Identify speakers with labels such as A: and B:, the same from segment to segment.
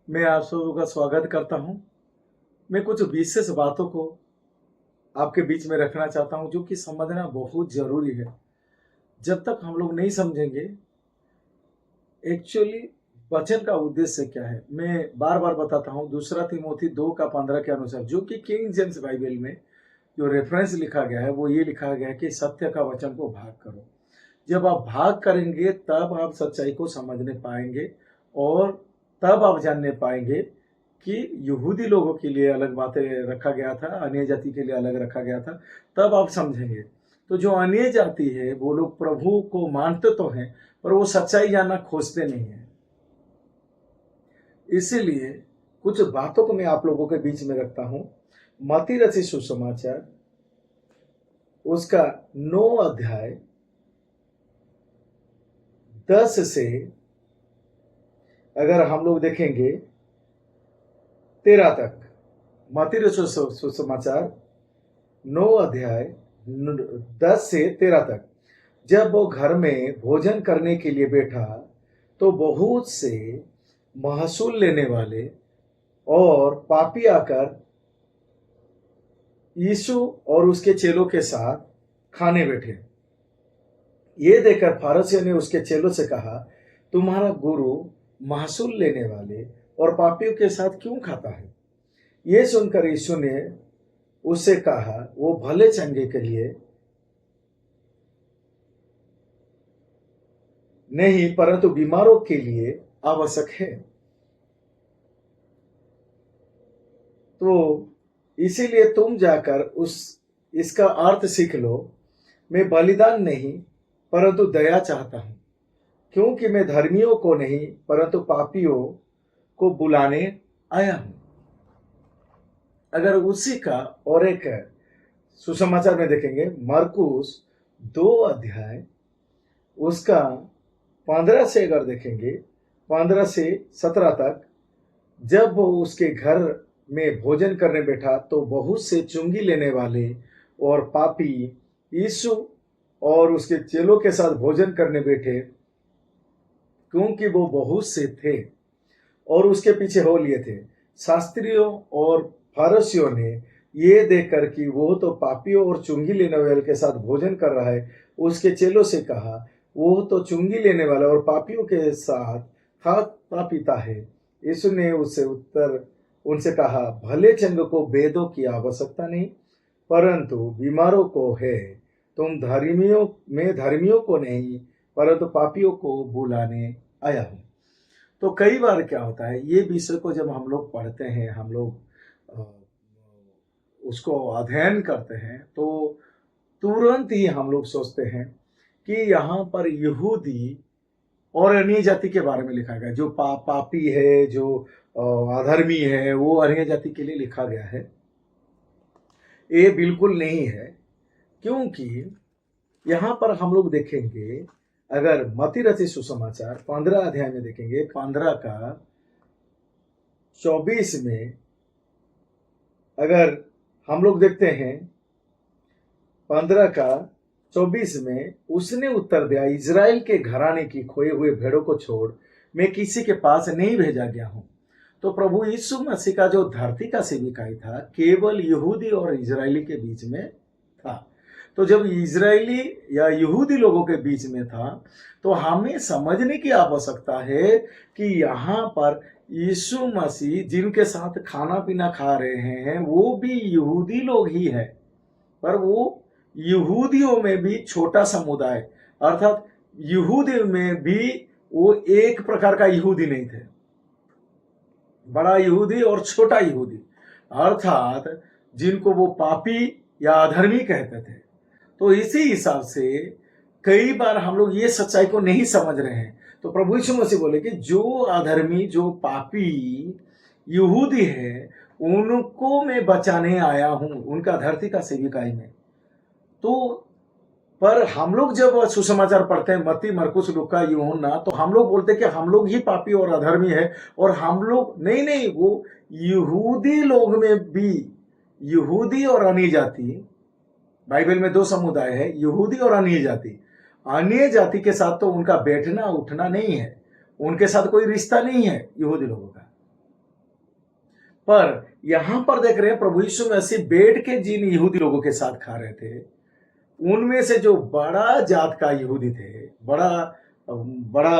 A: मैं आप सबों का स्वागत करता हूँ। मैं कुछ विशेष बातों को आपके बीच में रखना चाहता हूँ, जो कि समझना बहुत ज़रूरी है। जब तक हम लोग नहीं समझेंगे, एक्चुअली वचन का उद्देश्य क्या है, मैं बार-बार बताता हूँ। दूसरा तीमुथी 2 का 15 के अनुसार, जो कि किंग जेम्स बाइबल में जो रेफरेंस लिखा गया है, वो ये लिखा गया है कि सत्य का वचन को भाग करो। जब आप भाग करेंगे, तब आप सच्चाई को समझने पाएंगे और तब आप जानने पाएंगे कि यहूदी लोगों के लिए अलग बातें रखा गया था, अन्य जाति के लिए अलग रखा गया था। तब आप समझेंगे। तो जो अन्य जाति है, वो लोग प्रभु को मानते तो हैं, पर वो सच्चाई जानना खोजते नहीं है। इसीलिए कुछ बातों को मैं आप लोगों के बीच में रखता हूं। मत्ती रचित सुसमाचार उसका 9 अध्याय 10 से अगर हम लोग देखेंगे 13 तक। मत्ती रचित सुसमाचार 9 अध्याय 10 से 13 तक। जब वो घर में भोजन करने के लिए बैठा, तो बहुत से महसूल लेने वाले और पापी आकर यीशु और उसके चेलों के साथ खाने बैठे। ये देखकर फरीसियों ने उसके चेलों से कहा, तुम्हारा गुरु महसूल लेने वाले और पापियों के साथ क्यों खाता है? ये सुनकर यीशु ने उससे कहा, वो भले चंगे के लिए नहीं, परंतु बीमारों के लिए आवश्यक है। तो इसीलिए तुम जाकर इसका अर्थ सीख लो। मैं बलिदान नहीं, परंतु दया चाहता हूं, क्योंकि मैं धर्मियों को नहीं, परंतु पापियों को बुलाने आया हूं। अगर उसी का और एक सुसमाचार में देखेंगे, मरकुस 2 अध्याय उसका 15 से अगर देखेंगे, 15 से 17 तक। जब वो उसके घर में भोजन करने बैठा, तो बहुत से चुंगी लेने वाले और पापी यीशु और उसके चेलों के साथ भोजन करने बैठे, क्योंकि वो बहुत से थे और उसके पीछे हो लिए थे। शास्त्रियों और फरीसियों ने ये देखकर कि वो तो पापियों और चुंगी लेने वाले के साथ भोजन कर रहा है, उसके चेलों से कहा, वो तो चुंगी लेने वाला और पापियों के साथ खाता पीता है। यीशु ने उनसे कहा, भले चंग को वेदों की आवश्यकता नहीं, परंतु बीमारों को है। मैं धर्मियों को नहीं, परंतु पापियों को बुलाने आया हूं। तो कई बार क्या होता है, ये विषय को जब हम लोग पढ़ते हैं, हम लोग उसको अध्ययन करते हैं, तो तुरंत ही हम लोग सोचते हैं कि यहाँ पर यहूदी और अन्य जाति के बारे में लिखा गया। जो पापी है, जो अधर्मी है, वो अन्य जाति के लिए लिखा गया है। ये बिल्कुल नहीं है, क्योंकि यहाँ पर हम लोग देखेंगे, अगर मत्ती रचित सुसमाचार 15 अध्याय में देखेंगे, 15 का 24 में अगर हम लोग देखते हैं, 15 का 24 में उसने उत्तर दिया, इज़राइल के घराने की खोए हुए भेड़ों को छोड़ मैं किसी के पास नहीं भेजा गया हूं। तो प्रभु यीशु मसीह का जो धरती का सेविकाई था, केवल यहूदी और इजरायली के बीच में था। तो जब इजरायली या यहूदी लोगों के बीच में था, तो हमें समझने की आवश्यकता है कि यहाँ पर यीशु मसीह जिनके साथ खाना पीना खा रहे हैं, वो भी यहूदी लोग ही है, पर वो यहूदियों में भी छोटा समुदाय, अर्थात यहूदी में भी वो एक प्रकार का यहूदी नहीं थे, बड़ा यहूदी और छोटा यहूदी, अर्थात जिनको वो पापी या अधर्मी कहते थे। तो इसी हिसाब से कई बार हम लोग ये सच्चाई को नहीं समझ रहे हैं। तो प्रभु यीशु मसीह बोले कि जो अधर्मी, जो पापी यहूदी है, उनको मैं बचाने आया हूं, उनका धरती का सेविकाई में। तो पर हम लोग जब सुसमाचार पढ़ते हैं, मत्ती, मरकुस, लूका, यूहन्ना, तो हम लोग बोलते हैं कि हम लोग ही पापी और अधर्मी है, और हम लोग नहीं, वो यहूदी लोग में भी, यहूदी और अन्य जाति, बाइबल में 2 समुदाय है, यहूदी और अन्य जाति। अन्य जाति के साथ तो उनका बैठना उठना नहीं है, उनके साथ कोई रिश्ता नहीं है यहूदी लोगों का। पर यहां पर देख रहे हैं प्रभु यीशु मसीह बैठ के जिन यहूदी लोगों के साथ खा रहे थे, उनमें से जो बड़ा जात का यहूदी थे, बड़ा बड़ा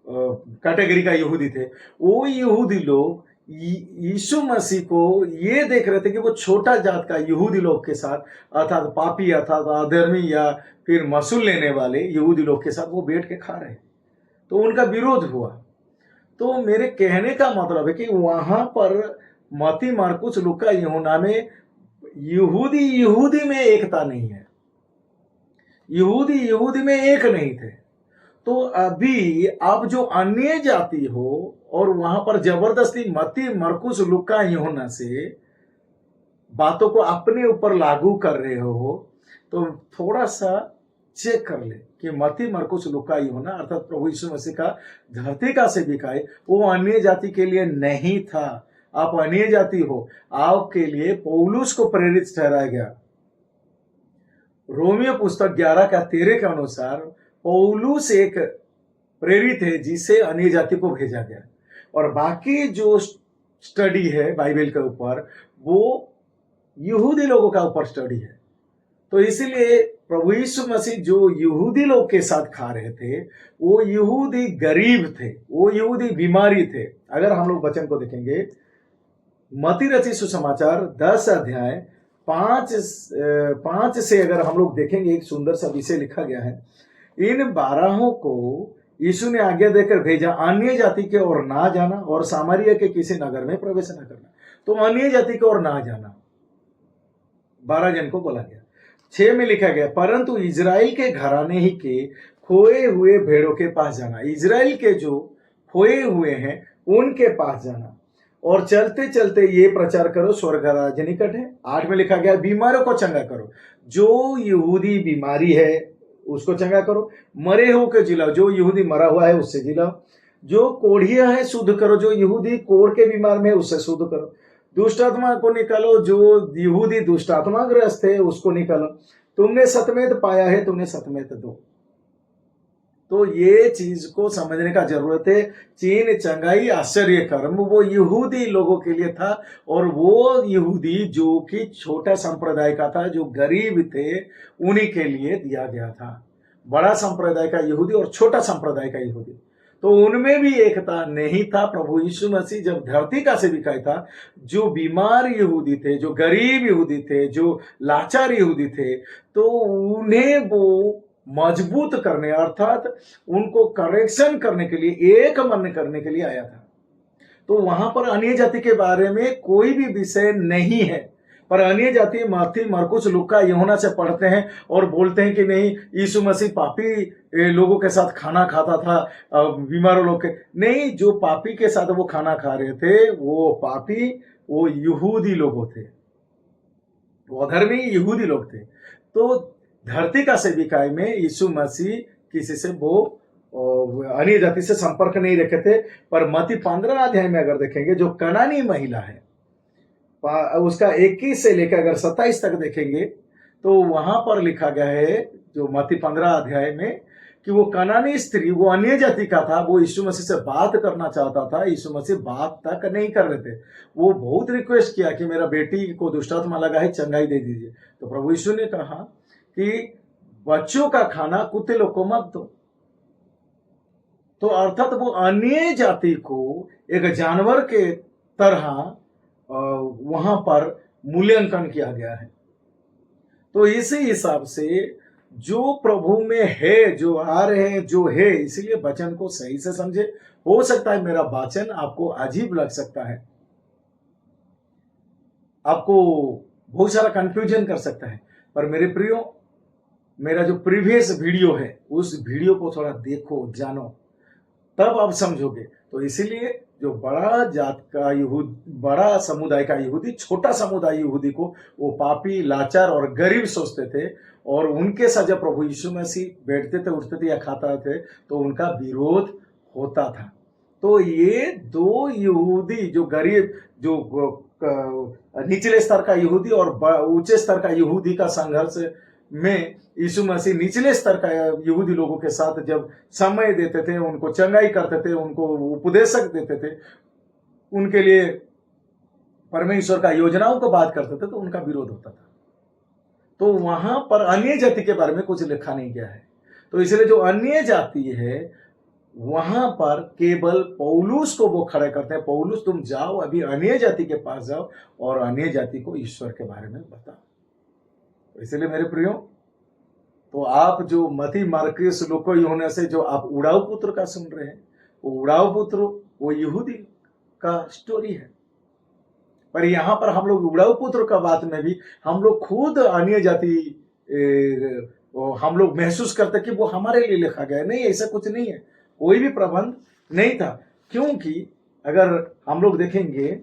A: कैटेगरी का यहूदी थे, वो यहूदी लोग यीशु मसीह को ये देख रहे थे कि वो छोटा जात का यहूदी लोग के साथ, अर्थात पापी, अर्थात अधर्मी या फिर मसूल लेने वाले यहूदी लोग के साथ वो बैठ के खा रहे, तो उनका विरोध हुआ। तो मेरे कहने का मतलब है कि वहां पर मत्ती, मार्कुस, लूका, यूहन्ना में यहूदी में एकता नहीं है, यहूदी में एक नहीं थे। तो अभी आप जो अन्य जाति हो और वहां पर जबरदस्ती मत्ती, मरकुस, लूका, यूहन्ना से बातों को अपने ऊपर लागू कर रहे हो, तो थोड़ा सा चेक कर ले कि मत्ती, मरकुस, लूका, यूहन्ना अर्थात प्रभु यीशु मसीह का धरती का सेविकाई वो अन्य जाति के लिए नहीं था। आप अन्य जाति हो, आपके लिए पौलुस को प्रेरित ठहराया गया। रोमियो पुस्तक 11:13 के अनुसार पौलुस एक प्रेरित है जिसे अन्य जाति को भेजा गया, और बाकी जो स्टडी है बाइबल के ऊपर वो यहूदी लोगों का ऊपर स्टडी है। तो इसीलिए प्रभु यीशु मसीह जो यहूदी लोग के साथ खा रहे थे, वो यहूदी गरीब थे, वो यहूदी बीमारी थे। अगर हम लोग वचन को देखेंगे, मत्ती रचित सुसमाचार 10 अध्याय 5 से अगर हम लोग देखेंगे, एक सुंदर सा विषय लिखा गया है। इन 12 को यीशु ने आज्ञा देकर भेजा, अन्य जाति के ओर ना जाना और सामरिया के किसी नगर में प्रवेश न करना। तो अन्य जाति की ओर ना जाना 12 जन को बोला गया। 6 में लिखा गया, परंतु इजराइल के घराने ही के खोए हुए भेड़ों के पास जाना। इजराइल के जो खोए हुए हैं उनके पास जाना, और चलते चलते ये प्रचार करो, स्वर्ग राज्य निकट है। 8 में लिखा गया, बीमारों को चंगा करो, जो यहूदी बीमारी है उसको चंगा करो, मरे हो के जिलाओ, जो यहूदी मरा हुआ है उससे जिलाओ, जो कोढ़िया है शुद्ध करो, जो यहूदी कोढ़ के बीमार में है उससे शुद्ध करो, दुष्टात्मा को निकालो, जो यहूदी दुष्टात्मा ग्रस्त है उसको निकालो, तुमने सतमेत पाया है तुमने सतमेत दो। तो ये चीज को समझने का जरूरत है। चीन चंगाई आश्चर्य कर्म वो यहूदी लोगों के लिए था, और वो यहूदी जो कि छोटा संप्रदाय का था, जो गरीब थे, उन्हीं के लिए दिया गया था। बड़ा संप्रदाय का यहूदी और छोटा संप्रदाय का यहूदी, तो उनमें भी एकता नहीं था। प्रभु यीशु मसीह जब धरती का सेविकाई था, जो बीमार यहूदी थे, जो गरीब यहूदी थे, जो लाचार यहूदी थे, तो उन्हें वो मजबूत करने अर्थात उनको करेक्शन करने के लिए, एक मन करने के लिए आया था। तो वहां पर अन्य जाति के बारे में कोई भी विषय नहीं है, पर अन्य जाति मत्ती, मरकुस, लूका, यूहन्ना से पढ़ते हैं और बोलते हैं कि नहीं, यीशु मसीह पापी लोगों के साथ खाना खाता था, बीमारों लोग के नहीं। जो पापी के साथ वो खाना खा रहे थे वो पापी, वो यहूदी लोग थे, वो अधर्मी यहूदी लोग थे। तो धरती का सेविकाई में यीशु मसीह किसी से वो अन्य जाति से संपर्क नहीं रखे थे। पर मत्ती 15 अध्याय में अगर देखेंगे, जो कनानी महिला है उसका 21 से लेकर अगर 27 तक देखेंगे, तो वहां पर लिखा गया है, जो मत्ती 15 अध्याय में, कि वो कनानी स्त्री, वो अन्य जाति का था, वो यीशु मसीह से बात करना चाहता था। यीशु मसीह बात तक नहीं कर रहे थे। वो बहुत रिक्वेस्ट किया कि मेरा बेटी को दुष्टात्मा लगा है, चंगाई दे दीजिए। तो प्रभु यीशु ने कहा कि बच्चों का खाना कुत्ते लोग को मत दो। तो अर्थात वो अन्य जाति को एक जानवर के तरह वहां पर मूल्यांकन किया गया है। तो इसी हिसाब से जो प्रभु में है, जो आ रहे हैं, जो है, इसीलिए वचन को सही से समझे। हो सकता है मेरा वचन आपको अजीब लग सकता है, आपको बहुत सारा कंफ्यूजन कर सकता है, पर मेरे प्रियो, मेरा जो प्रीवियस वीडियो है उस वीडियो को थोड़ा देखो, जानो, तब आप समझोगे। तो इसीलिए जो बड़ा जात का बड़ा समुदाय का यहूदी छोटा समुदाय यहूदी को वो पापी, लाचार और गरीब सोचते थे, और उनके साथ जब प्रभु यीशु मसीह बैठते थे, उठते थे या खाता थे, तो उनका विरोध होता था। तो ये दो यहूदी, जो गरीब, जो निचले स्तर का यहूदी और ऊंचे स्तर का यहूदी का संघर्ष में यीशु मसीह निचले स्तर का यहूदी लोगों के साथ जब समय देते थे, उनको चंगाई करते थे, उनको उपदेशक देते थे, उनके लिए परमेश्वर का योजनाओं को बात करते थे तो उनका विरोध होता था। तो वहां पर अन्य जाति के बारे में कुछ लिखा नहीं गया है। तो इसलिए जो अन्य जाति है वहां पर केवल पौलुस को वो खड़े करते हैं, पौलुस तुम जाओ अभी अन्य जाति के पास जाओ और अन्य जाति को ईश्वर के बारे में बताओ। तो इसलिए मेरे प्रियो, तो आप जो मती मार्किस लूका यूहन्ना से जो आप उड़ाऊ पुत्र का सुन रहे हैं, वो उड़ाऊ पुत्र वो यहूदी का स्टोरी है। पर यहां पर हम लोग उड़ाऊ पुत्र का बात में भी हम लोग खुद अन्य जाति हम लोग महसूस करते कि वो हमारे लिए लिखा गया है। नहीं, ऐसा कुछ नहीं है, कोई भी प्रबंध नहीं था। क्योंकि अगर हम लोग देखेंगे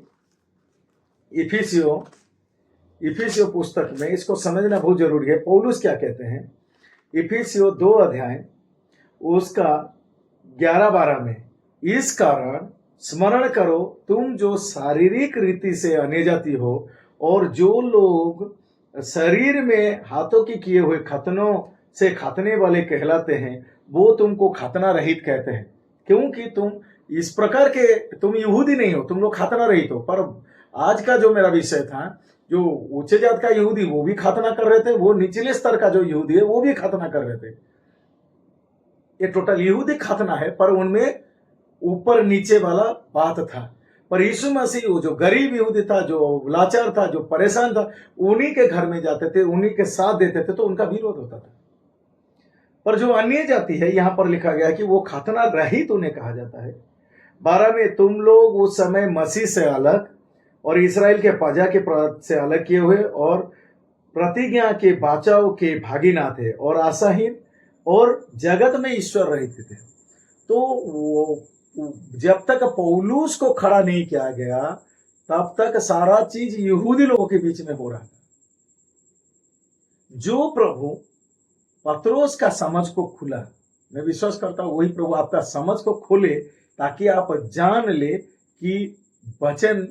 A: इफिसियो पुस्तक में, इसको समझना बहुत जरूरी है। पौलुस क्या कहते हैं इफिसियो 2 अध्याय उसका 11-12 में, इस कारण स्मरण करो तुम जो शारीरिक रीति से अन्य जाति हो और जो लोग शरीर में हाथों की किए हुए खतनों से खातने वाले कहलाते हैं, वो तुमको खातना रहित कहते हैं। क्योंकि तुम इस प्रकार के, तुम यहूदी नहीं हो, तुम लोग खातना रहित हो। पर आज का जो मेरा विषय था, जो उच्च जात का यहूदी वो भी खातना कर रहे थे, वो निचले स्तर का जो यहूदी है वो भी खातना कर रहे थे। ये टोटल यहूदी खातना है, पर उनमें ऊपर नीचे वाला बात था। पर यीशु मसीह वो जो गरीब यहूदी था, जो लाचार था, जो परेशान था, उन्हीं के घर में जाते थे, उन्हीं के साथ देते थे, तो उनका विरोध होता था। पर जो अन्य जाति है, यहां पर लिखा गया कि वो खातना रहित उन्हें कहा जाता है। 12 में, तुम लोग उस समय मसीह से अलग और इसराइल के प्रजा के से अलग किए हुए और प्रतिज्ञा के बचाव के भागीना थे और आशाहीन और जगत में ईश्वर रहित थे। तो वो जब तक पौलुस को खड़ा नहीं किया गया तब तक सारा चीज यहूदी लोगों के बीच में हो रहा था। जो प्रभु पत्रोस का समझ को खुला, मैं विश्वास करता हूं वही प्रभु आपका समझ को खोले ताकि आप जान ले कि वचन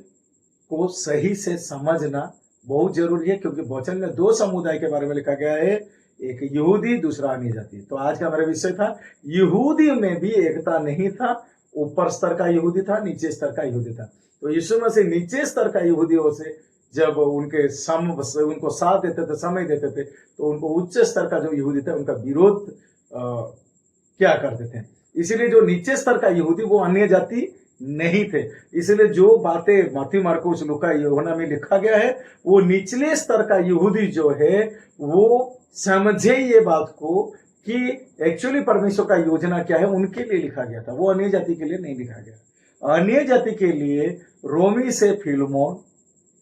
A: को सही से समझना बहुत जरूरी है। क्योंकि वचन में 2 समुदाय के बारे में लिखा गया है, एक यहूदी, दूसरा अन्य जाति। तो आज का मेरा विषय था, यहूदी में भी एकता नहीं था। ऊपर स्तर का यहूदी था, नीचे स्तर का यहूदी था। तो यीशु मसीह नीचे स्तर का यहूदियों से जब उनको साथ देते थे, समय देते थे, तो उनको उच्च स्तर का जो यहूदी था उनका विरोध क्या करते थे। इसीलिए जो नीचे स्तर का यहूदी वो अन्य जाति नहीं थे। इसलिए जो बातें मत्ती मार्कुस लूका यूहन्ना में लिखा गया है, वो निचले स्तर का यहूदी जो है वो समझे ये बात को कि एक्चुअली परमेश्वर का योजना क्या है, उनके लिए लिखा गया था। वो अन्य जाति के लिए नहीं लिखा गया। अन्य जाति के लिए रोमी से फिलमोन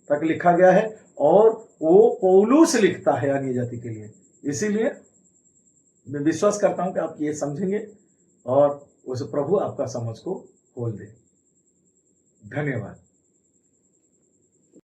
A: तक लिखा गया है और वो पौलुस लिखता है अन्य जाति के लिए। इसीलिए मैं विश्वास करता हूं कि आप ये समझेंगे और उस प्रभु आपका समझ को खोल दे। धन्यवाद।